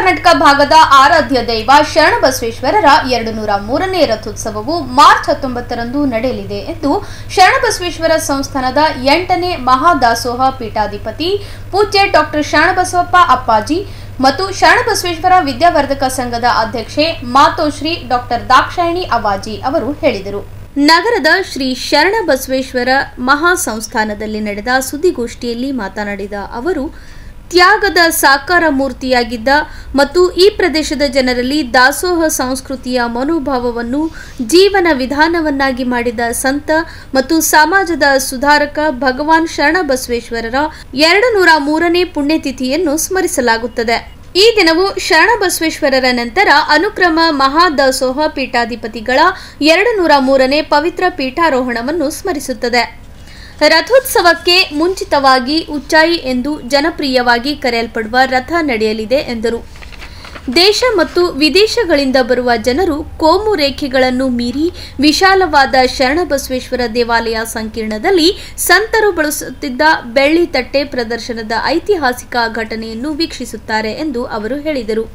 ಕರ್ನಾಟಕ ಭಾಗದ ಆರಾಧ್ಯ ದೈವ ಶರಣಬಸವೇಶ್ವರರ 203ನೇ ರಥೋತ್ಸವವು ಮಾರ್ಚ್ 19ರಂದು ನಡೆಯಲಿದೆ ಎಂದು ಶರಣಬಸವೇಶ್ವರ ಸಂಸ್ಥಾನದ 8ನೇ ಮಹಾದಾಸೋಹ ಪೀಠಾಧಿಪತಿ ಪೂಜ್ಯ ಡಾಕ್ಟರ್ ಶರಣಬಸವಪ್ಪ ಅಪ್ಪಾಜಿ ಮತ್ತು ಶರಣಬಸವೇಶ್ವರ ವಿದ್ಯಾವರ್ಧಕ ಸಂಘದ ಅಧ್ಯಕ್ಷೆ ಮಾತೋಶ್ರೀ ಡಾಕ್ಟರ್ ದಾಕ್ಷಾಯಿಣಿ ಅವಾಜಿ ಅವರು ಹೇಳಿದರು. ನಗರದ ಶ್ರೀ ಶರಣಬಸವೇಶ್ವರ ಮಹಾಸಂಸ್ಥಾನದಲ್ಲಿ ನಡೆದ ಸುದ್ದಿಗೋಷ್ಠಿಯಲ್ಲಿ ಮಾತನಾಡಿದ ಅವರು, ತ್ಯಾಗದ ಸಾಕಾರ ಮೂರ್ತಿಯಾಗಿದ್ದ ಮತ್ತು ಈ ಪ್ರದೇಶದ ಜನರಲ್ಲಿ ದಾಸೋಹ ಸಂಸ್ಕೃತಿಯ ಮನೋಭಾವವನ್ನು ಜೀವನ ವಿಧಾನವನ್ನಾಗಿ ಮಾಡಿದ ಸಂತ ಮತ್ತು ಸಮಾಜದ ಸುಧಾರಕ ಭಗವಾನ್ ಶರಣಬಸವೇಶ್ವರರ 203ನೇ ಪುಣ್ಯತಿಥಿಯನ್ನು ಸ್ಮರಿಸಲಾಗುತ್ತದೆ. ಈ ದಿನವು ಶರಣಬಸವೇಶ್ವರರ ನಂತರ ಅನುಕ್ರಮ ಮಹಾದಾಸೋಹ ಪೀಠಾಧಿಪತಿಗಳ 203ನೇ ಪವಿತ್ರ ಪೀಠಾರೋಹಣವನ್ನು ಸ್ಮರಿಸುತ್ತದೆ. ರಥೋತ್ಸವಕ್ಕೆ ಮುಂಚಿತವಾಗಿ ಉಚ್ಚಾಯಿ ಎಂದು ಜನಪ್ರಿಯವಾಗಿ ಕರೆಯಲ್ಪಡುವ ರಥ ನಡೆಯಲಿದೆ ಎಂದರು. ದೇಶ ಮತ್ತು ವಿದೇಶಗಳಿಂದ ಬರುವ ಜನರು ಕೋಮು ರೇಖೆಗಳನ್ನು ಮೀರಿ ವಿಶಾಲವಾದ ಶರಣಬಸವೇಶ್ವರ ದೇವಾಲಯ ಸಂಕೀರ್ಣದಲ್ಲಿ ಸಂತರು ಬಳಸುತ್ತಿದ್ದ ಬೆಳ್ಳಿ ತಟ್ಟೆ ಪ್ರದರ್ಶನದ ಐತಿಹಾಸಿಕ ಘಟನೆಯನ್ನು ವೀಕ್ಷಿಸುತ್ತಾರೆ ಎಂದು ಅವರು ಹೇಳಿದರು.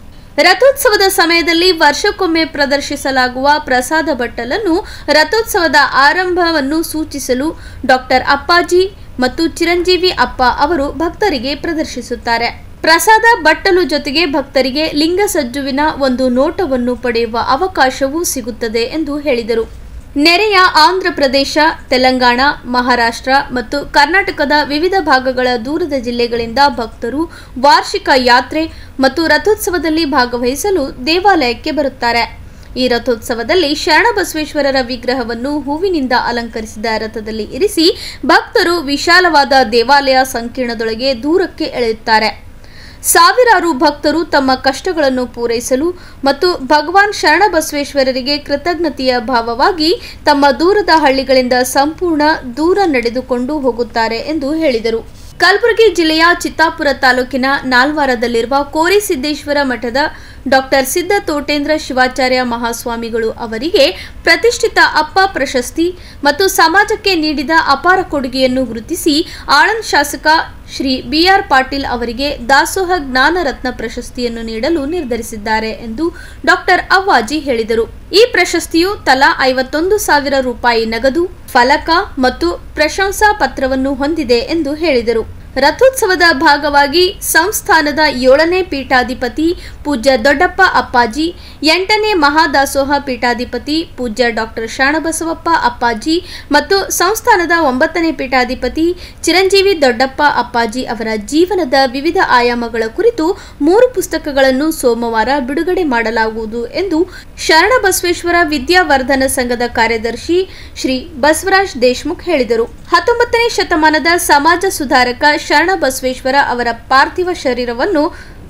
ರಥೋತ್ಸವದ ಸಮಯದಲ್ಲಿ ವರ್ಷಕ್ಕೊಮ್ಮೆ ಪ್ರದರ್ಶಿಸಲಾಗುವ ಪ್ರಸಾದ ಬಟ್ಟಲನ್ನು ರಥೋತ್ಸವದ ಆರಂಭವನ್ನು ಸೂಚಿಸಲು ಡಾಕ್ಟರ್ ಅಪ್ಪಾಜಿ ಮತ್ತು ಚಿರಂಜೀವಿ ಅಪ್ಪ ಅವರು ಭಕ್ತರಿಗೆ ಪ್ರದರ್ಶಿಸುತ್ತಾರೆ. ಪ್ರಸಾದ ಬಟ್ಟಲು ಜೊತೆಗೆ ಭಕ್ತರಿಗೆ ಲಿಂಗಸಜ್ಜುವಿನ ಒಂದು ನೋಟವನ್ನು ಪಡೆಯುವ ಅವಕಾಶವೂ ಸಿಗುತ್ತದೆ ಎಂದು ಹೇಳಿದರು. ನೆರೆಯ ಆಂಧ್ರಪ್ರದೇಶ, ತೆಲಂಗಾಣ, ಮಹಾರಾಷ್ಟ್ರ ಮತ್ತು ಕರ್ನಾಟಕದ ವಿವಿಧ ಭಾಗಗಳ ದೂರದ ಜಿಲ್ಲೆಗಳಿಂದ ಭಕ್ತರು ವಾರ್ಷಿಕ ಯಾತ್ರೆ ಮತ್ತು ರಥೋತ್ಸವದಲ್ಲಿ ಭಾಗವಹಿಸಲು ದೇವಾಲಯಕ್ಕೆ ಬರುತ್ತಾರೆ. ಈ ರಥೋತ್ಸವದಲ್ಲಿ ಶರಣಬಸವೇಶ್ವರರ ವಿಗ್ರಹವನ್ನು ಹೂವಿನಿಂದ ಅಲಂಕರಿಸಿದ ರಥದಲ್ಲಿ ಇರಿಸಿ ಭಕ್ತರು ವಿಶಾಲವಾದ ದೇವಾಲಯ ಸಂಕೀರ್ಣದೊಳಗೆ ದೂರಕ್ಕೆ ಎಳೆಯುತ್ತಾರೆ. ಸಾವಿರಾರು ಭಕ್ತರು ತಮ್ಮ ಕಷ್ಟಗಳನ್ನು ಪೂರೈಸಲು ಮತ್ತು ಭಗವಾನ್ ಶರಣಬಸವೇಶ್ವರರಿಗೆ ಕೃತಜ್ಞತೆಯ ಭಾವವಾಗಿ ತಮ್ಮ ದೂರದ ಹಳ್ಳಿಗಳಿಂದ ಸಂಪೂರ್ಣ ದೂರ ನಡೆದುಕೊಂಡು ಹೋಗುತ್ತಾರೆ ಎಂದು ಹೇಳಿದರು. ಕಲಬುರಗಿ ಜಿಲ್ಲೆಯ ಚಿತ್ತಾಪುರ ತಾಲೂಕಿನ ನಾಲ್ವಾರದಲ್ಲಿರುವ ಕೋರಿಸಿದ್ದೇಶ್ವರ ಮಠದ ಡಾಕ್ಟರ್ ಸಿದ್ಧ ತೋಟೇಂದ್ರ ಶಿವಾಚಾರ್ಯ ಮಹಾಸ್ವಾಮಿಗಳು ಅವರಿಗೆ ಪ್ರತಿಷ್ಠಿತ ಅಪ್ಪ ಪ್ರಶಸ್ತಿ ಮತ್ತು ಸಮಾಜಕ್ಕೆ ನೀಡಿದ ಅಪಾರ ಕೊಡುಗೆಯನ್ನು ಗುರುತಿಸಿ ಆಳಂದ್ ಶಾಸಕ ಶ್ರೀ BR ಪಾಟೀಲ್ ಅವರಿಗೆ ದಾಸೋಹ ಜ್ಞಾನ ರತ್ನ ಪ್ರಶಸ್ತಿಯನ್ನು ನೀಡಲು ನಿರ್ಧರಿಸಿದ್ದಾರೆ ಎಂದು ಡಾಕ್ಟರ್ ಅವ್ವಾಜಿ ಹೇಳಿದರು. ಈ ಪ್ರಶಸ್ತಿಯು ತಲಾ 51,000 ರೂಪಾಯಿ ನಗದು, ಫಲಕ ಮತ್ತು ಪ್ರಶಂಸಾ ಪತ್ರವನ್ನು ಹೊಂದಿದೆ ಎಂದು ಹೇಳಿದರು. ರಥೋತ್ಸವದ ಭಾಗವಾಗಿ ಸಂಸ್ಥಾನದ 7ನೇ ಪೀಠಾಧಿಪತಿ ಪೂಜ್ಯ ದೊಡ್ಡಪ್ಪ ಅಪ್ಪಾಜಿ, 8ನೇ ಮಹಾದಾಸೋಹ ಪೀಠಾಧಿಪತಿ ಪೂಜ್ಯ ಡಾಕ್ಟರ್ ಶರಣಬಸವಪ್ಪ ಅಪ್ಪಾಜಿ ಮತ್ತು ಸಂಸ್ಥಾನದ 9ನೇ ಪೀಠಾಧಿಪತಿ ಚಿರಂಜೀವಿ ದೊಡ್ಡಪ್ಪ ಅಪ್ಪಾಜಿ ಅವರ ಜೀವನದ ವಿವಿಧ ಆಯಾಮಗಳ ಕುರಿತು 3 ಪುಸ್ತಕಗಳನ್ನು ಸೋಮವಾರ ಬಿಡುಗಡೆ ಮಾಡಲಾಗುವುದು ಎಂದು ಶರಣಬಸವೇಶ್ವರ ವಿದ್ಯಾವರ್ಧನ ಸಂಘದ ಕಾರ್ಯದರ್ಶಿ ಶ್ರೀ ಬಸವರಾಜ್ ದೇಶಮುಖ್ ಹೇಳಿದರು. 19ನೇ ಶತಮಾನದ ಸಮಾಜ ಸುಧಾರಕ ಶರಣಬಸವೇಶ್ವರ ಅವರ ಪಾರ್ಥಿವ ಶರೀರವನ್ನು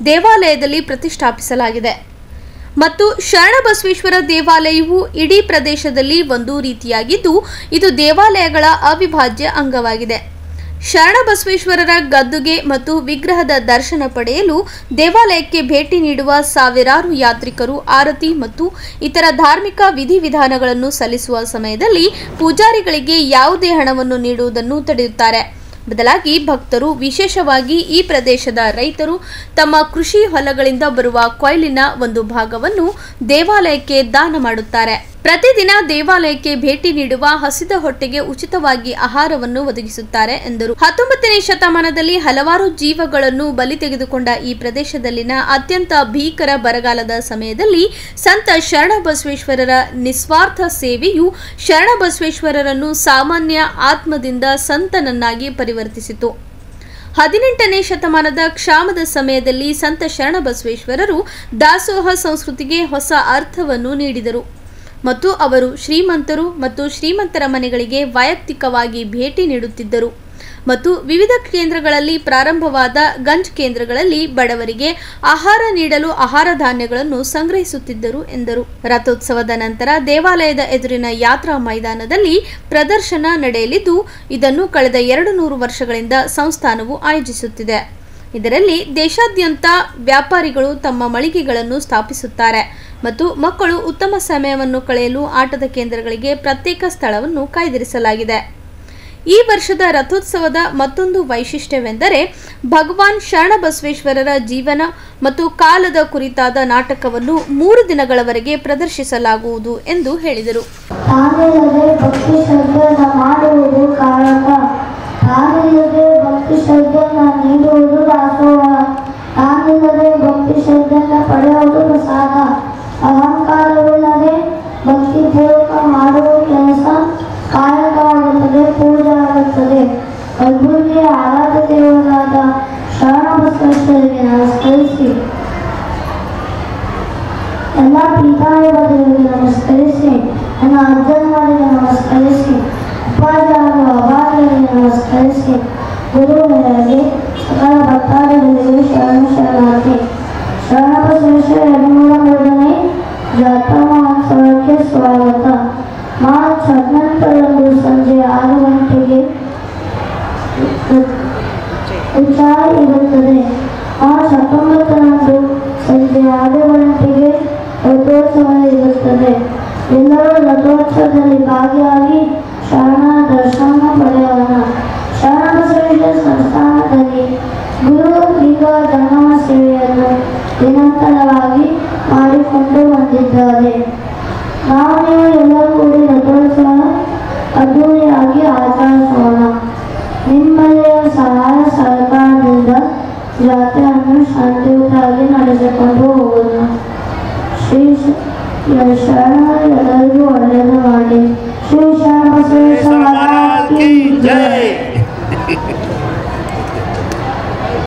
ದೇವಾಲಯದಲ್ಲಿ ಪ್ರತಿಷ್ಠಾಪಿಸಲಾಗಿದೆ ಮತ್ತು ಶರಣಬಸವೇಶ್ವರ ದೇವಾಲಯವು ಇಡೀ ಪ್ರದೇಶದಲ್ಲಿ ಒಂದು ರೀತಿಯಾಗಿದ್ದು ಇದು ದೇವಾಲಯಗಳ ಅವಿಭಾಜ್ಯ ಅಂಗವಾಗಿದೆ. ಶರಣಬಸವೇಶ್ವರರ ಗದ್ದುಗೆ ಮತ್ತು ವಿಗ್ರಹದ ದರ್ಶನ ಪಡೆಯಲು ದೇವಾಲಯಕ್ಕೆ ಭೇಟಿ ನೀಡುವ ಸಾವಿರಾರು ಯಾತ್ರಿಕರು ಆರತಿ ಮತ್ತು ಇತರ ಧಾರ್ಮಿಕ ವಿಧಿವಿಧಾನಗಳನ್ನು ಸಲ್ಲಿಸುವ ಸಮಯದಲ್ಲಿ ಪೂಜಾರಿಗಳಿಗೆ ಯಾವುದೇ ಹಣವನ್ನು ನೀಡುವುದನ್ನು ತಡೆಯುತ್ತಾರೆ. ಬದಲಾಗಿ ಭಕ್ತರು, ವಿಶೇಷವಾಗಿ ಈ ಪ್ರದೇಶದ ರೈತರು ತಮ್ಮ ಕೃಷಿ ಹೊಲಗಳಿಂದ ಬರುವ ಕೊಯ್ಲಿನ ಒಂದು ಭಾಗವನ್ನು ದೇವಾಲಯಕ್ಕೆ ದಾನ ಮಾಡುತ್ತಾರೆ. ಪ್ರತಿದಿನ ದೇವಾಲಯಕ್ಕೆ ಭೇಟಿ ನೀಡುವ ಹಸಿದ ಹೊಟ್ಟೆಗೆ ಉಚಿತವಾಗಿ ಆಹಾರವನ್ನು ಒದಗಿಸುತ್ತಾರೆ ಎಂದರು. 19ನೇ ಶತಮಾನದಲ್ಲಿ ಹಲವಾರು ಜೀವಗಳನ್ನು ಬಲಿ ತೆಗೆದುಕೊಂಡ ಈ ಪ್ರದೇಶದಲ್ಲಿನ ಅತ್ಯಂತ ಭೀಕರ ಬರಗಾಲದ ಸಮಯದಲ್ಲಿ ಸಂತ ಶರಣಬಸವೇಶ್ವರರ ನಿಸ್ವಾರ್ಥ ಸೇವೆಯು ಶರಣಬಸವೇಶ್ವರರನ್ನು ಸಾಮಾನ್ಯ ಆತ್ಮದಿಂದ ಸಂತನನ್ನಾಗಿ ಪರಿವರ್ತಿಸಿತು. 18ನೇ ಶತಮಾನದ ಕ್ಷಾಮದ ಸಮಯದಲ್ಲಿ ಸಂತ ಶರಣಬಸವೇಶ್ವರರು ದಾಸೋಹ ಸಂಸ್ಕೃತಿಗೆ ಹೊಸ ಅರ್ಥವನ್ನು ನೀಡಿದರು ಮತ್ತು ಅವರು ಶ್ರೀಮಂತರು ಮತ್ತು ಶ್ರೀಮಂತರ ಮನೆಗಳಿಗೆ ವೈಯಕ್ತಿಕವಾಗಿ ಭೇಟಿ ನೀಡುತ್ತಿದ್ದರು ಮತ್ತು ವಿವಿಧ ಕೇಂದ್ರಗಳಲ್ಲಿ ಪ್ರಾರಂಭವಾದ ಗಂಜ್ ಕೇಂದ್ರಗಳಲ್ಲಿ ಬಡವರಿಗೆ ಆಹಾರ ನೀಡಲು ಆಹಾರ ಧಾನ್ಯಗಳನ್ನು ಸಂಗ್ರಹಿಸುತ್ತಿದ್ದರು ಎಂದರು. ರಥೋತ್ಸವದ ನಂತರ ದೇವಾಲಯದ ಎದುರಿನ ಯಾತ್ರಾ ಮೈದಾನದಲ್ಲಿ ಪ್ರದರ್ಶನ ನಡೆಯಲಿದ್ದು ಇದನ್ನು ಕಳೆದ 200 ವರ್ಷಗಳಿಂದ ಸಂಸ್ಥಾನವು ಆಯೋಜಿಸುತ್ತಿದೆ. ಇದರಲ್ಲಿ ದೇಶಾದ್ಯಂತ ವ್ಯಾಪಾರಿಗಳು ತಮ್ಮ ಮಳಿಗೆಗಳನ್ನು ಸ್ಥಾಪಿಸುತ್ತಾರೆ ಮತ್ತು ಮಕ್ಕಳು ಉತ್ತಮ ಸಮಯವನ್ನು ಕಳೆಯಲು ಆಟದ ಕೇಂದ್ರಗಳಿಗೆ ಪ್ರತ್ಯೇಕ ಸ್ಥಳವನ್ನು ಕಾಯ್ದಿರಿಸಲಾಗಿದೆ. ಈ ವರ್ಷದ ರಥೋತ್ಸವದ ಮತ್ತೊಂದು ವೈಶಿಷ್ಟ್ಯವೆಂದರೆ ಭಗವಾನ್ ಶರಣಬಸವೇಶ್ವರರ ಜೀವನ ಮತ್ತು ಕಾಲದ ಕುರಿತಾದ ನಾಟಕವನ್ನು 3 ದಿನಗಳವರೆಗೆ ಪ್ರದರ್ಶಿಸಲಾಗುವುದು ಎಂದು ಹೇಳಿದರು. ಅಹಂಕಾರವಿಲ್ಲದೆ ಭಕ್ತಿಪೂರ್ವಕ ಮಾಡುವ ಕೆಲಸ ಕಾಯಕವಾಗುತ್ತದೆ, ಪೂಜೆ ಆಗುತ್ತದೆ. ಕಲಬುರಗಿಯ ಆರಾಧ್ಯ ದೇವರಾದ ಶರಣಬಸವೇಶ್ವರರಿಗೆ ನಮಸ್ಕರಿಸಿ, ಎಲ್ಲ ಪೀಠಾಧಿಪತಿಗಳಿಗೆ ನಮಸ್ಕರಿಸಿ, ನನ್ನ ಅಜ್ಜನವರಿಗೆ ನಮಸ್ಕರಿಸಿ, ಉಪಾಧ್ಯ ಹಾಗೂ ಅಭಾಗ್ಯರಿಗೆ ನಮಸ್ಕರಿಸಿ, ಗುರುಗಳಿಗೆ ಸಕಲ ಭಕ್ತಾದಿಗಳಿಗೆ ಶರಣಾರ್ಥಿ. ಶರಣಬಸವೇಶ್ವರ 203ನೇ ಜಾತ್ರಾ ಮಹೋತ್ಸವಕ್ಕೆ ಸ್ವಾಗತ. ಮಾರ್ಚ್ 18ರಂದು ಸಂಜೆ 6 ಗಂಟೆಗೆ ಉತ್ಸವ ಇರುತ್ತದೆ. ಮಾರ್ಚ್ 19ರಂದು ಸಂಜೆ 6 ಗಂಟೆಗೆ ರಥೋತ್ಸವ ಇರುತ್ತದೆ. ಎಲ್ಲರೂ ರಥೋತ್ಸವದಲ್ಲಿ ಭಾಗಿಯಾಗಿ ಶರಣ ದರ್ಶನ ಪಡೆಯೋಣ. ಶರಣಬಸವೇಶ್ವರ ಸಂಸ್ಥಾನದಲ್ಲಿ ಗುರು ಈಗ ಜಂಗಮ ಸೇವೆಯನ್ನು ನಿರಂತರವಾಗಿ ಮಾಡಿಕೊಂಡು ಬಂದಿದ್ದಾರೆ. ನಾವು ಎಲ್ಲರೂ ಕೂಡಿ ರಥೋತ್ಸವ ಅದ್ದೂರಿಯಾಗಿ ಆಚರಿಸೋಣ. ನಿಮ್ಮೆಲ್ಲರ ಸಹಾಯ ಸಹಕಾರದಿಂದ ಜಾತ್ರೆಯನ್ನು ಶಾಂತಿಯುತವಾಗಿ ನಡೆಸಿಕೊಂಡು ಹೋಗೋಣ. ಶ್ರೀ ಶರಣರು ಎಲ್ಲರಿಗೂ ಒಳ್ಳೆಯದು ಮಾಡಿ. ಶ್ರೀ ಶರಣಬಸವೇಶ್ವರ ಜೈ.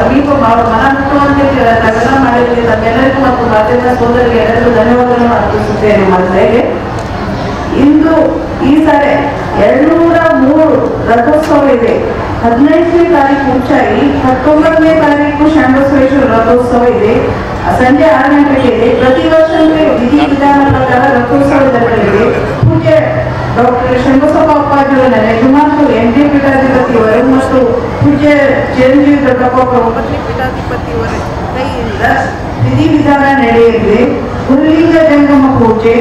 ಸಮೀಪ ಮನಮುಟ್ಟುವಂತೆ ನಗರ ಮಾಡಿದರೆ ತಮ್ಮೆಲ್ಲರಿಗೂ ಮತ್ತು ಮಾಧ್ಯಮ ಸೋದರಿಗೆ ಎಲ್ಲರಿಗೂ ಧನ್ಯವಾದಗಳನ್ನು ಅರ್ಪಿಸುತ್ತೇನೆ. ಮೊದಲಿಗೆ ಇಂದು ಈ ಸಾರಿ 203 ರಥೋತ್ಸವ ಇದೆ. 15ನೇ ತಾರೀಕು ಮುಂಚಾಗಿ 19ನೇ ತಾರೀಕು ಶರಣಬಸವೇಶ್ವರ ರಥೋತ್ಸವ ಇದೆ. ಸಂಜೆ 6 ಗಂಟೆಗೆ ಇದೆ. ಪ್ರತಿ ವರ್ಷದಂತೆ ವಿಧಿ ವಿಧಾನ ಪ್ರಕಾರ ರಥೋತ್ಸವ ನಡೆಯಲಿದೆ. ಪೂಜೆ ಡಾಕ್ಟರ್ ಶರಣಬಸಪ್ಪ ಅಪ್ಪಾಜಿಯವರ ಯಜಮಾನರು ND ಪೀಠಾಧಿಪತಿಯವರು ಮತ್ತು ಪೂಜ್ಯ ಚಿರಂಜೀವಿ ದೊಡ್ಡಪ್ಪ ಪ್ರಮುಖ ಪೀಠಾಧಿಪತಿಯವರ ಕೈಯಿಂದ ವಿಧಿವಿಧಾನ ನಡೆಯಲಿದೆ. ಗುರುಲಿಂಗ ಜಂಗಮ ಪೂಜೆ,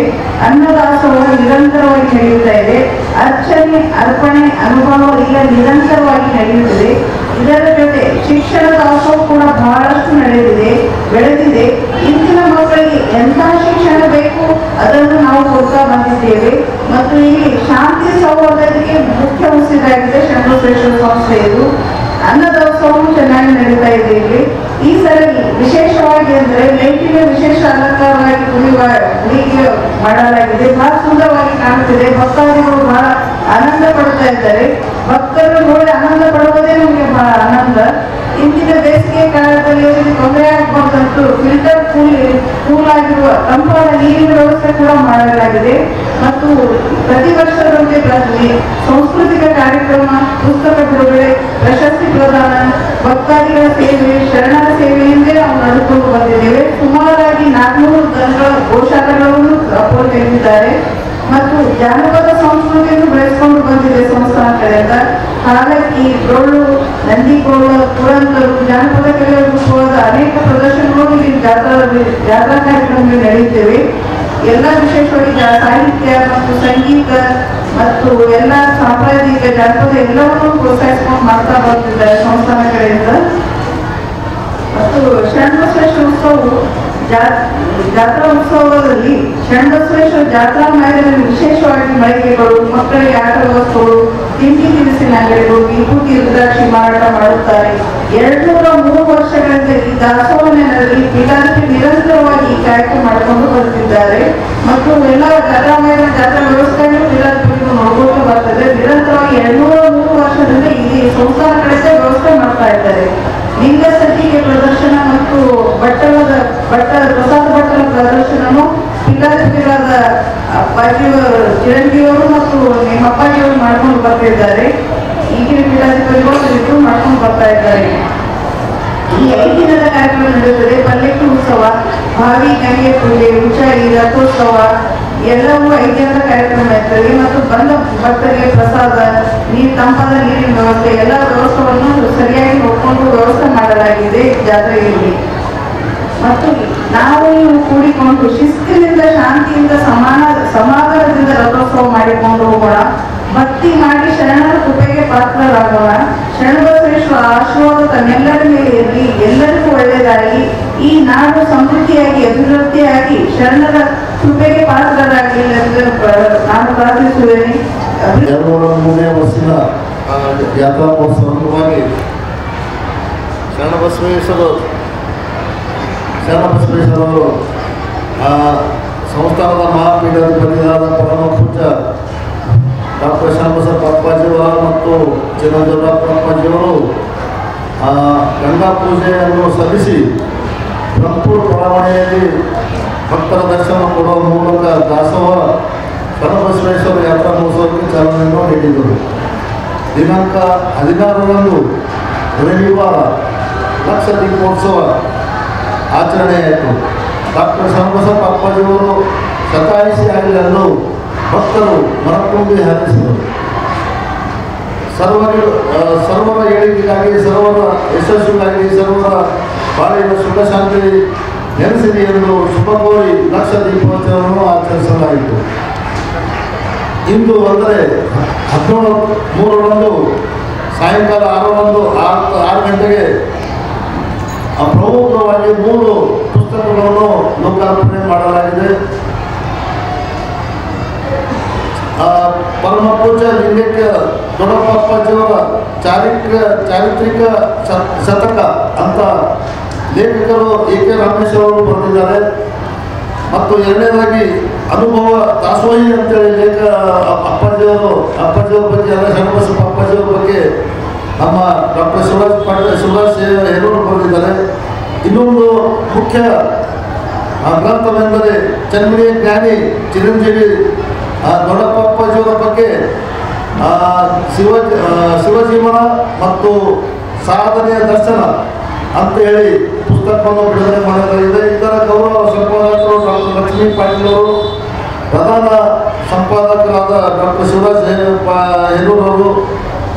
ಅನ್ನದಾಸೋಹ ನಿರಂತರವಾಗಿ ನಡೆಯುತ್ತಾ ಇದೆ. ಅರ್ಚನೆ, ಅರ್ಪಣೆ, ಅನುಭವ ಈಗ ನಿರಂತರವಾಗಿ ನಡೆಯುತ್ತದೆ. ಇದರ ಜೊತೆ ಶಿಕ್ಷಣ ದಾಸೋಹ ಕೂಡ ಬಹಳಷ್ಟು ಬೆಳೆದಿದೆ. ಇಂದಿನ ಮಕ್ಕಳಿಗೆ ಎಂಥ ಶಿಕ್ಷಣ ಬೇಕು ಅದನ್ನು ನಾವು ಕೊಡ್ತಾ ಬಂದಿದ್ದೇವೆ. ಮತ್ತು ಇಲ್ಲಿ ಶಾಂತಿ ಸೌಹಾರ್ದತೆಗೆ ಮುಖ್ಯ ಉಸಿರಾಗಿದೆ ಶರಣಬಸವೇಶ್ವರ ಸಂಸ್ಥೆಯದು. ಅನ್ನದಾಸೋಹವು ಚೆನ್ನಾಗಿ ನಡೀತಾ ಇದೆ. ಇಲ್ಲಿ ಈ ಸರಿ ವಿಶೇಷವಾಗಿ ಅಂದರೆ ಲೈಟಿನ ವಿಶೇಷ ಅಲಂಕಾರವಾಗಿ ಗುಡಿಗೆ ಮಾಡಲಾಗಿದೆ. ಬಹಳ ಸುಂದರವಾಗಿ ಕಾಣುತ್ತಿದೆ. ಭಕ್ತಾದಿಗಳು ಬಹಳ ಆನಂದ ಪಡ್ತಾ ಇದ್ದಾರೆ. ಭಕ್ತರು ನೋಡಿ ಆನಂದ ಪಡುವುದೇ ನಮಗೆ ಬಹಳ ಆನಂದ. ಇಂದಿನ ಬೇಸಿಗೆ ಕಾಲದಲ್ಲಿ ತೊಂದರೆ ಆಗಬಾರ್ದಂತೂ ಫಿಲ್ಟರ್ ಕೂಲ್ ಆಗಿರುವ ತಂಪಾದ ನೀರಿನ ವ್ಯವಸ್ಥೆ ಕೂಡ ಮಾಡಲಾಗಿದೆ. ಮತ್ತು ಪ್ರತಿ ವರ್ಷದಂತೆ ಸಾಂಸ್ಕೃತಿಕ ಕಾರ್ಯಕ್ರಮ, ಪುಸ್ತಕ ಬಿಡುಗಡೆ, ಪ್ರಶಸ್ತಿ ಪ್ರದಾನ, ಭಕ್ತಾದಿಗಳ ಸೇವೆ, ಶರಣರ ಸೇವೆಯಿಂದಲೇ ನಾವು ನಡೆದುಕೊಂಡು ಬಂದಿದ್ದೇವೆ. ಸುಮಾರಾಗಿ 400 ದನಗಳ ಗೋಶಾಲೆಗಳನ್ನು ತೆಗೆದಿದ್ದಾರೆ. ಮತ್ತು ಜಾನಪದ ಸಂಸ್ಕೃತಿಯನ್ನು ಬೆಳೆಸಿಕೊಂಡು ಬಂದಿದೆ ಸಂಸ್ಥಾನ ಕಡೆಯಿಂದ. ಹಾಗಾಗಿ ಡೊಳ್ಳು, ನಂದಿಗೋಳು, ಪುರಂದರು, ಜಾನಪದ ಕಲೆಯ ರೂಪವಾದ ಅನೇಕ ಪ್ರದರ್ಶನಗಳು ಇಲ್ಲಿ ಜಾತ್ರಾ ಕಾರ್ಯಕ್ರಮಗಳು ನಡೆಯುತ್ತೇವೆ. ಎಲ್ಲ ವಿಶೇಷವಾಗಿ ಸಾಹಿತ್ಯ ಮತ್ತು ಸಂಗೀತ ಮತ್ತು ಎಲ್ಲ ಸಾಂಪ್ರದಾಯಿಕ ಜಾನಪದ ಎಲ್ಲವನ್ನೂ ಪ್ರೋತ್ಸಾಹಿಸಿಕೊಂಡು ಮಾಡ್ತಾ ಬರ್ತಿದ್ದಾರೆ ಸಂಸ್ಥಾನ ಕಡೆಯಿಂದ. ಮತ್ತು ಶರಣಬಸವೇಶ್ವರ ಉತ್ಸವವು ಜಾತ್ರಾ ಉತ್ಸವದಲ್ಲಿ ಶರಣಬಸವೇಶ್ವರ ಜಾತ್ರಾ ಮೈದಾನದಲ್ಲಿ ವಿಶೇಷವಾಗಿ ಮಳಿಗೆಗಳು, ಮಕ್ಕಳಿಗೆ ಆಟದ ವಸ್ತುಗಳು, ತಿಂಡಿ ತಿನಿಸಿನ ಅಂಗಡಿಗಳು, ವಿಭೂತಿ, ರುದ್ರಾಕ್ಷಿ ಮಾರಾಟ ಮಾಡುತ್ತಾರೆ. 203 ವರ್ಷಗಳಿಂದ ಈ ದಾಸೋಹನಲ್ಲಿ ಪೀಠಾಧಿಪತಿ ನಿರಂತರವಾಗಿ ಈ ಕಾರ್ಯಕ್ರಮ ಮಾಡಿಕೊಂಡು ಬರುತ್ತಿದ್ದಾರೆ. ಮತ್ತು ಎಲ್ಲ ಜಾತ್ರಾ ಮೈದಾನ ಜಾತ್ರಾ ವ್ಯವಸ್ಥೆಯನ್ನು ಪೀಠಾಧಿಪತಿಗಳು ನೋಡ್ಕೊಂಡು ಬರ್ತದೆ. ನಿರಂತರವಾಗಿ 203 ವರ್ಷದಿಂದ ಈ ಸಂಸ್ಥಾನ ಕಡೆಯಿಂದ ವ್ಯವಸ್ಥೆ ಮಾಡ್ತಾ ಇದ್ದಾರೆ. ಲಿಂಗ ಸಜ್ಜಿಗೆ ಪ್ರದರ್ಶನ ಮತ್ತು ಪ್ರಸಾದ ಭಟ್ಟರ ಪ್ರದರ್ಶನನು ಪೀಠಾಧಿಪತಿಗಳಾದ ಚಿರಂಜೀವಿಯವರು ಮತ್ತು ನಿಮ್ಮ ಅಪ್ಪಾಜಿಯವರು ಮಾಡ್ಕೊಂಡು ಬರ್ತಿದ್ದಾರೆ. ಈಗಿನ ಪೀಠಾಧಿಪತಿಗಳು ಇದು ಮಾಡ್ಕೊಂಡು ಬರ್ತಾ ಇದ್ದಾರೆ. ಈ 5 ದಿನದ ಕಾರ್ಯಕ್ರಮ ನಡೆಯುತ್ತದೆ. ಪಲ್ಲಕ್ಕಿ ಉತ್ಸವ, ಭಾವಿ ಗಂಗೆ ಪೂಜೆ, ಉಚ್ಚಾಯಿ, ರಥೋತ್ಸವ ಎಲ್ಲವೂ 5 ದಿನದ ಕಾರ್ಯಕ್ರಮ ಇರ್ತದೆ. ಮತ್ತು ಬಂದ ಭಕ್ತರಿಗೆ ಪ್ರಸಾದ, ತಂಪಾದ ನೀರಿನ ವ್ಯವಸ್ಥೆ, ಎಲ್ಲ ವ್ಯವಸ್ಥೆಯನ್ನು ಸರಿಯಾಗಿ ನೋಡಿಕೊಂಡು ವ್ಯವಸ್ಥೆ ಮಾಡಲಾಗಿದೆ ಜಾತ್ರೆಯಲ್ಲಿ. ಮತ್ತು ನಾವು ಕೂಡಿಕೊಂಡು ಶಿಸ್ತಿನಿಂದ, ಶಾಂತಿಯಿಂದ, ಸಮಾಧಾನದಿಂದ ರಥೋತ್ಸವ ಮಾಡಿಕೊಂಡು ಹೋಗೋಣ. ಭಕ್ತಿ ಮಾಡಿ ಶರಣರ ಕೃಪೆಗೆ ಪಾತ್ರ ಸದಾಶಿವ ಆಶೀರ್ವಾದ ತಮ್ಮೆಲ್ಲರ ಮೇಲೆ ಇರಲಿ, ಎಲ್ಲರಿಗೂ ಒಳ್ಳೆಯದಾಗಿ ಈ ನಾಡು ಸಮೃದ್ಧಿಯಾಗಿ ಅಭಿವೃದ್ಧಿಯಾಗಿ ಶರಣರ ಕೃಪೆಗೆ ಪಾತ್ರರಾಗಲಿ ಎಂದು ನಾನು ಪ್ರಾರ್ಥಿಸುತ್ತೇನೆ. 203ನೇ ವರ್ಷದ ಯಾತ್ರಾ ಮಹೋತ್ಸವ ಅಂಗವಾಗಿ ಶರಣಬಸವೇಶ್ವರವರು ಸಂಸ್ಥಾನದ ಮಹಾಪೀಠಾಧಿಪತಿಯಾದ ಪರಮ ಪೂಜ್ಯ ಡಾಕ್ಟರ್ ಶರಣಬಸಪ್ಪ ಅಪ್ಪಾಜಿಯವರ ಮತ್ತು ಚಿರಂಜೀವರಪ್ಪ ಅಪ್ಪಾಜಿಯವರು ಗಂಗಾ ಪೂಜೆಯನ್ನು ಸಲ್ಲಿಸಿ ಬ್ರಹ್ಮಪುರ ಬಡಾವಣೆಯಲ್ಲಿ ಭಕ್ತರ ದರ್ಶನ ಕೊಡುವ ಮೂಲಕ ದಾಸೋಹ ಶರಣಬಸವೇಶ್ವರ ಯಾತ್ರಾ ಮಹೋತ್ಸವಕ್ಕೆ ಚಾಲನೆಯನ್ನು ನೀಡಿದರು. ದಿನಾಂಕ 16ರಂದು ರವಿವಾರ ಲಕ್ಷ ದೀಪೋತ್ಸವ ಆಚರಣೆಯಾಯಿತು. ಡಾಕ್ಟರ್ ಶರಣಬಸಪ್ಪ ಅಪ್ಪಾಜಿಯವರು ಶತಾಯುಷಿ ಆಗಲೆಂದು ಭಕ್ತರು ಮನತುಂಬಿ ಹಾರೈಸಿದರು. ಸರ್ವರ ಏಳಿಗೆಗಾಗಿ, ಸರ್ವರ ಯಶಸ್ಸಿಗಾಗಿ, ಸರ್ವರ ಬಾಳಿನ ಸುಖ ಶಾಂತಿ ನೆಲೆಸಿದೆ ಎಂದು ಶುಭ ಕೋರಿ ಲಕ್ಷ ದೀಪೋತ್ಸವವನ್ನು ಆಚರಿಸಲಾಯಿತು. ಇಂದು ಅಂದರೆ 17/3ರಂದು ಸಾಯಂಕಾಲ 6 ಗಂಟೆಗೆ ಪ್ರಮುಖವಾಗಿ 3 ಪುಸ್ತಕಗಳನ್ನು ಲೋಕಾರ್ಪಣೆ ಮಾಡಲಾಗಿದೆ. ಪರಮ ಪೂಜ್ಯ ಲಿಂಗೈಕ್ಯ ದೊಡ್ಡಪ್ಪ ಅಪ್ಪಾಜಿಯವರ ಚಾರಿತ್ರಿಕ ಶತಕ ಅಂತ ಲೇಖಕರು A.K. ರಾಮೇಶ್ ಅವರು ಬರೆದಿದ್ದಾರೆ. ಮತ್ತು ಎರಡನೇದಾಗಿ ಅನುಭವ ದಾಸೋಹಿ ಅಂತೇಳಿ ಅಪ್ಪಾಜಿಯವರ ಬಗ್ಗೆ ಅಲ್ಲ, ಶರಣಬಸಪ್ಪ ಅಪ್ಪಾಜಿಯವರ ಬಗ್ಗೆ ನಮ್ಮ ಡಾಕ್ಟರ್ ಶಿವರಾಜ್ ಹೇರೂರು ಬರೆದಿದ್ದಾರೆ. ಇನ್ನೊಂದು ಮುಖ್ಯ ಗ್ರಂಥವೆಂದರೆ ಚನ್ಮಣಿಯ ಜ್ಞಾನಿ ಚಿರಂಜೀವಿ ದೊಡ್ಡಪ್ಪ ಅಪ್ಪಾಜಿಯವರ ಬಗ್ಗೆ ಶಿವಜೀವನ ಮತ್ತು ಸಾಧನೆಯ ದರ್ಶನ ಅಂತ ಹೇಳಿ ಪುಸ್ತಕವನ್ನು ಬಿಡುಗಡೆ ಮಾಡಲಾಗಿದೆ. ಇದರ ಗೌರವ ಸಂಪಾದಕರು ಡಾಕ್ಟರ್ ಲಕ್ಷ್ಮೀ ಪಾಟೀಲ್ ಅವರು, ಪ್ರಧಾನ ಸಂಪಾದಕರಾದ ಡಾಕ್ಟರ್ ಶಿವರಾಜ್ ಹೇರೂರು ಅವರು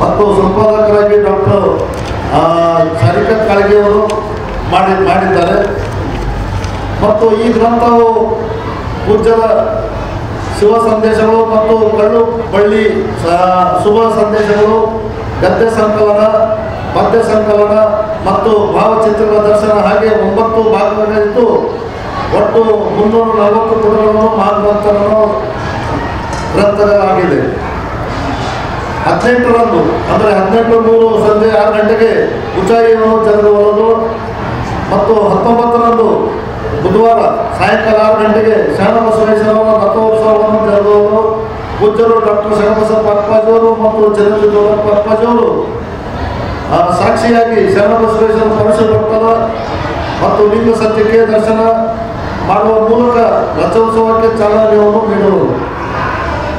ಮತ್ತು ಸಂಪಾದಕರಾಗಿ ಡಾಕ್ಟರ್ ಶಾರಿಕತ್ ಕಾಳಗಿಯವರು ಮಾಡಿದ್ದಾರೆ. ಮತ್ತು ಈ ಗ್ರಂಥವು ಪೂಜ್ಯರ ಶಿವ ಸಂದೇಶಗಳು ಮತ್ತು ಕಳ್ಳು ಬಳ್ಳಿ ಶುಭ ಸಂದೇಶಗಳು, ಗದ್ಯ ಸಂಕಲನ, ಪದ್ಯ ಸಂಕಲನ ಮತ್ತು ಭಾವಚಿತ್ರಗಳ ದರ್ಶನ ಹಾಗೆ 9 ಭಾಗಗಳಿದ್ದು ಒಟ್ಟು 340 ಪುಟಗಳನ್ನು ಗ್ರಂಥಗಳಾಗಿದೆ. 18ರಂದು ಅಂದರೆ 18/3 ಸಂಜೆ 6 ಗಂಟೆಗೆ ಉಚಾಯಿಯನ್ನು ಜರುಗುವುದು ಮತ್ತು 19ರಂದು ಬುಧವಾರ ಸಾಯಂಕಾಲ 6 ಗಂಟೆಗೆ ಶರಣಬಸವೇಶ್ವರರ ರಥೋತ್ಸವವನ್ನು ಜರುಗುವುದು. ಪೂಜ್ಯರು ಡಾಕ್ಟರ್ ಶರಣಬಸಪ್ಪ ಅಪ್ಪಾಜಿಯವರು ಮತ್ತು ಚಿರಂಜೀವರಪ್ಪ ಅಪ್ಪಾಜಿಯವರು ಸಾಕ್ಷಿಯಾಗಿ ಶರಣಬಸವೇಶ್ವರ ಪರಶುಭಕ್ತರ ಮತ್ತು ಲಿಂಗ ಸತ್ಯಕ್ಕೆ ದರ್ಶನ ಮಾಡುವ ಮೂಲಕ ರಥೋತ್ಸವಕ್ಕೆ ಚಾಲನೆಯನ್ನು ನೀಡುವರು.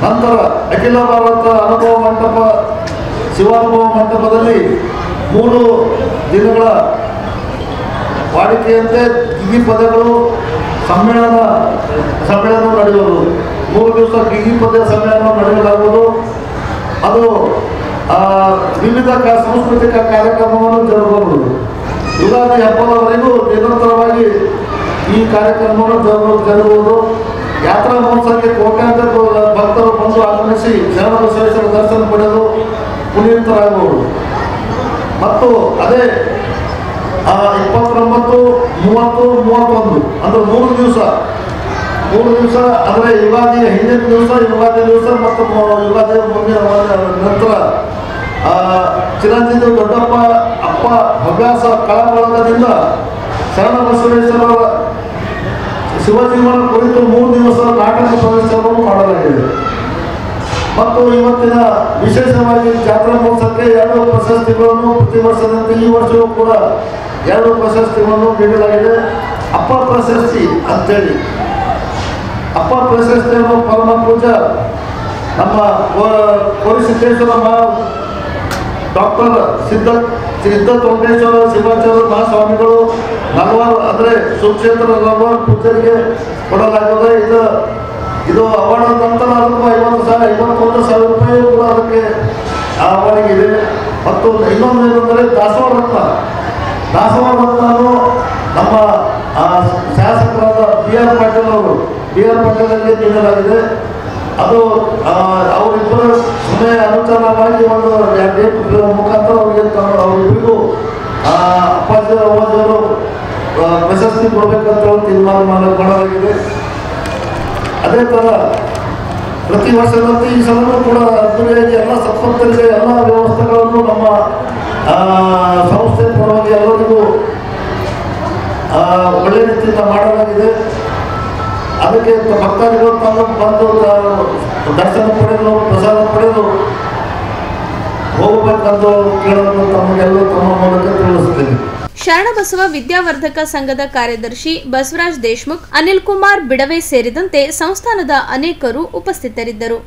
ನಂತರ ಅಖಿಲ ಭಾರತ ಅನುಭವ ಮಂಟಪ ಶಿವಾನುಭವ ಮಂಟಪದಲ್ಲಿ 3 ದಿನಗಳ ವಾಡಿಕೆಯಂತೆ ಗಿಗಿ ಪದ್ಯಗಳು ಸಮ್ಮೇಳನ ನಡೆಯುವುದು. 3 ದಿವಸ ಗಿಗಿ ಪದ್ಯ ಸಮ್ಮೇಳನ ನಡೆಯಲಾಗುವುದು. ಅದು ವಿವಿಧ ಸಾಂಸ್ಕೃತಿಕ ಕಾರ್ಯಕ್ರಮವನ್ನು ಜರುಗುವುದು. ಯುಗಾದಿ ಹಬ್ಬದವರೆಗೂ ನಿರಂತರವಾಗಿ ಈ ಕಾರ್ಯಕ್ರಮವನ್ನು ಜರುಗುವುದು. ಯಾತ್ರಾ ಮಹೋತ್ಸವಕ್ಕೆ ಕೋಟ್ಯಾಂತರ ಭಕ್ತರು ಬಂದು ಆಗಮಿಸಿ ಶರಣಬಸವೇಶ್ವರ ದರ್ಶನ ಪಡೆದು ಪುನೀತರಾಗುವುದು. ಮತ್ತು ಅದೇ 29, 30, 31 ಅಂದರೆ 3 ದಿವಸ ಅಂದರೆ ಯುಗಾದಿಯ ಹಿಂದಿನ ದಿವಸ, ಯುಗಾದಿ ದಿವಸ ಮತ್ತು ಯುಗಾದಿ ಮುಂದಿನ ನಂತರ ಚಿರಂಜೀವಿ ದೊಡ್ಡಪ್ಪ ಅಪ್ಪ ಹವ್ಯಾಸ ಕಲಾಬಳಗದಿಂದ ಶರಣಬಸವೇಶ್ವರರ ಶಿವಜೀವನ ಕುರಿತು 3 ದಿವಸ ನಾಟಕ ಪ್ರದರ್ಶನವನ್ನು ಮಾಡಲಾಗಿದೆ. ಮತ್ತು ಇವತ್ತಿನ ವಿಶೇಷವಾಗಿ ಜಾತ್ರಾ ಮಹೋತ್ಸವಕ್ಕೆ 2 ಪ್ರಶಸ್ತಿಗಳನ್ನು ಪ್ರತಿ ವರ್ಷದಂತೆ ಈ ವರ್ಷವೂ ಕೂಡ 2 ಪ್ರಶಸ್ತಿಗಳನ್ನು ನೀಡಲಾಗಿದೆ. ಅಪ್ಪ ಪ್ರಶಸ್ತಿ ಅಂತೇಳಿ, ಅಪ್ಪ ಪ್ರಶಸ್ತಿಯನ್ನು ಪರಮ ಪೂಜ್ಯ ನಮ್ಮ ಕೋರಿಸಿದ್ದೇಶ್ವರ ಡಾಕ್ಟರ್ ಸಿದ್ಧತೋಂಡೇಶ್ವರ ಶಿವಾಚಾರ್ಯ ಮಹಾಸ್ವಾಮಿಗಳು 40 ಅಂದರೆ ಸುಕ್ಷೇತ್ರ 40 ಪೂಜ್ಯರಿಗೆ ಕೊಡಲಾಗಿದೆ. ಇದು ಅವಾರ್ಡ್ ನಂತರ ಅದಕ್ಕೂ 51,000 ರೂಪಾಯಿ ಕೂಡ ಅದಕ್ಕೆ ಅವಾರ್ಡಿಗಿದೆ. ಮತ್ತು ಇನ್ನೊಂದು ಏನಂದರೆ ದಾಸೋಹ ರತ್ನನು ನಮ್ಮ ಶಾಸಕರಾದ B.R. ಪಾಟೀಲ್ ಅವರಿಗೆ ನೀಡಲಾಗಿದೆ. ಅದು ಅವರಿಬ್ಬರು ಸುಮ್ಮನೆ ಅನುಚಾರವಾಗಿ ಒಂದು ಡೇಟ್ ಮುಖಾಂತರ ಅವರಿಬ್ಬರಿಗೂ ಅಪ್ಪಾಜಿ ಅಮ್ಮಾಜಿಯವರು ಪ್ರಶಸ್ತಿ ಕೊಡಬೇಕಂತ ತೀರ್ಮಾನ ಮಾಡಲಾಗಿದೆ. ಅದೇ ಥರ ಪ್ರತಿ ವರ್ಷದಂತೆ ಈ ಸಲವೂ ಕೂಡ ಅದ್ದೂರಿಯಾಗಿ ಎಲ್ಲ ಸತ್ಪಂಥರಿಗೆ ಎಲ್ಲ ವ್ಯವಸ್ಥೆಗಳನ್ನು ನಮ್ಮ ಸಂಸ್ಥೆ ಪರವಾಗಿ ಎಲ್ಲರಿಗೂ ಒಳ್ಳೆಯ ರೀತಿಯಿಂದ ಮಾಡಲಾಗಿದೆ. ಅದಕ್ಕೆ ಭಕ್ತಾದಿಗಳು ತಮ್ಮ ಬಂದು ದರ್ಶನ ಪಡೆದು ಪ್ರಸಾದ ಪಡೆದು ಹೋಗಬೇಕಂತ ಕೇಳೋದು ತಮಗೆಲ್ಲ ತಮ್ಮ ಮೂಲಕ ತಿಳಿಸುತ್ತೇನೆ. ಶರಣಬಸವ ವಿದ್ಯಾವರ್ಧಕ ಸಂಘದ ಕಾರ್ಯದರ್ಶಿ ಬಸವರಾಜ್ ದೇಶಮುಖ್, ಅನಿಲ್ ಕುಮಾರ್ ಬಿಡವೆ ಸೇರಿದಂತೆ ಸಂಸ್ಥಾನದ ಅನೇಕರು ಉಪಸ್ಥಿತರಿದ್ದರು.